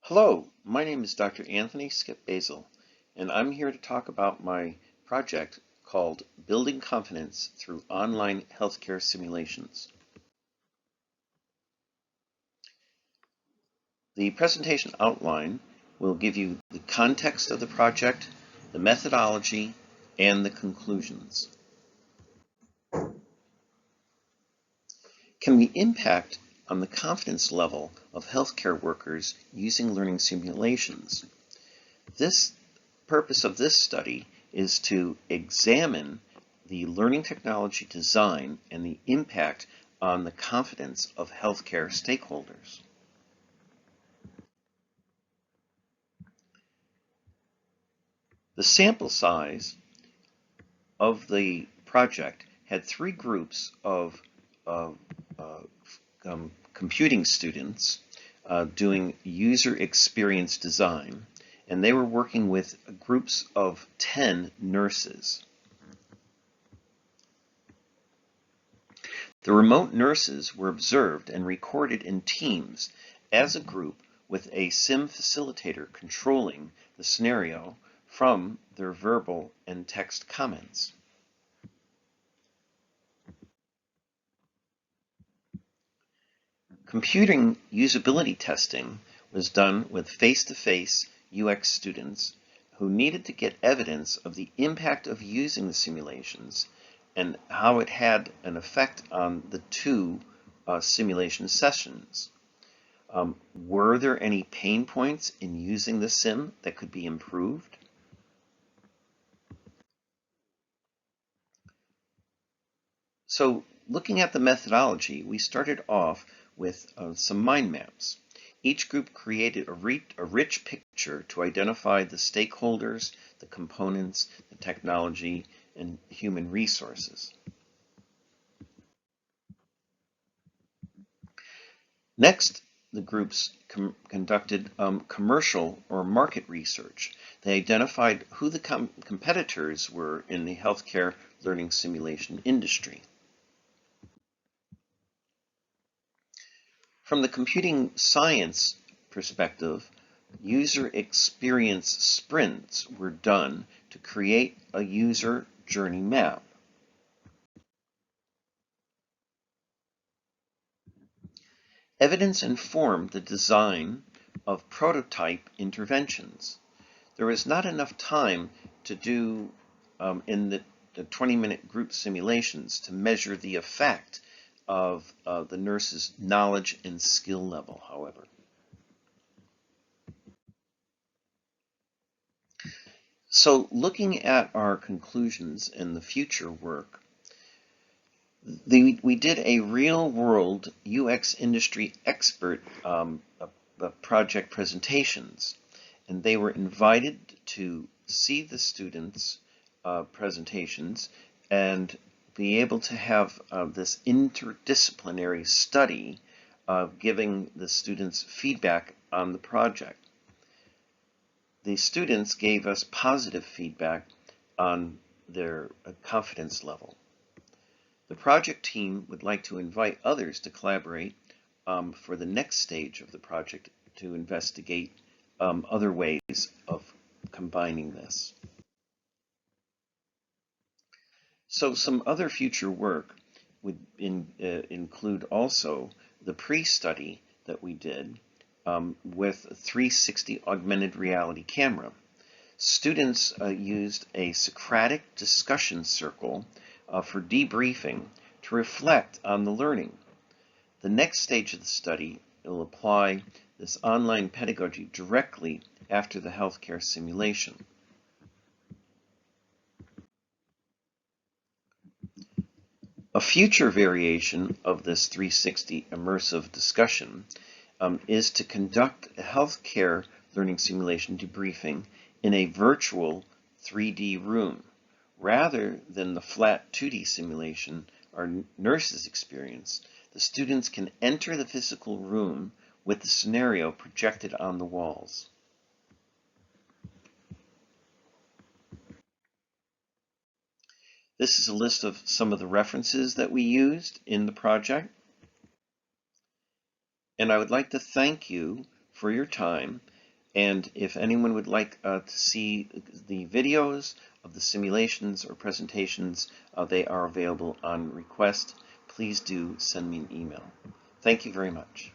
Hello, my name is Dr. Anthony Skip Basil, and I'm here to talk about my project called Building Confidence Through Online Healthcare Simulations. The presentation outline will give you the context of the project, the methodology, and the conclusions. Can we impact on the confidence level of healthcare workers using learning simulations? This purpose of this study is to examine the learning technology design and the impact on the confidence of healthcare stakeholders. The sample size of the project had three groups of computing students doing user experience design, and they were working with groups of 10 nurses. The remote nurses were observed and recorded in teams as a group with a sim facilitator controlling the scenario from their verbal and text comments. Computing usability testing was done with face-to-face UX students who needed to get evidence of the impact of using the simulations and how it had an effect on the two simulation sessions. Were there any pain points in using the sim that could be improved? So looking at the methodology, we started off with some mind maps. Each group created a rich picture to identify the stakeholders, the components, the technology, and human resources. Next, the groups conducted commercial or market research. They identified who the competitors were in the healthcare learning simulation industry. From the computing science perspective, user experience sprints were done to create a user journey map. Evidence informed the design of prototype interventions. There was not enough time to do in the 20-minute group simulations to measure the effect of the nurse's knowledge and skill level, however. So looking at our conclusions in the future work, we did a real-world UX industry expert project presentations, and they were invited to see the students' presentations and be able to have this interdisciplinary study giving the students feedback on the project. The students gave us positive feedback on their confidence level. The project team would like to invite others to collaborate for the next stage of the project to investigate other ways of combining this. So some other future work would include also the pre-study that we did with a 360 augmented reality camera. Students used a Socratic discussion circle for debriefing to reflect on the learning. The next stage of the study will apply this online pedagogy directly after the healthcare simulation. A future variation of this 360 immersive discussion is to conduct a healthcare learning simulation debriefing in a virtual 3D room, rather than the flat 2D simulation our nurses experience. The students can enter the physical room with the scenario projected on the walls. This is a list of some of the references that we used in the project. And I would like to thank you for your time And if anyone would like to see the videos of the simulations or presentations, they are available on request. Please do send me an email. Thank you very much.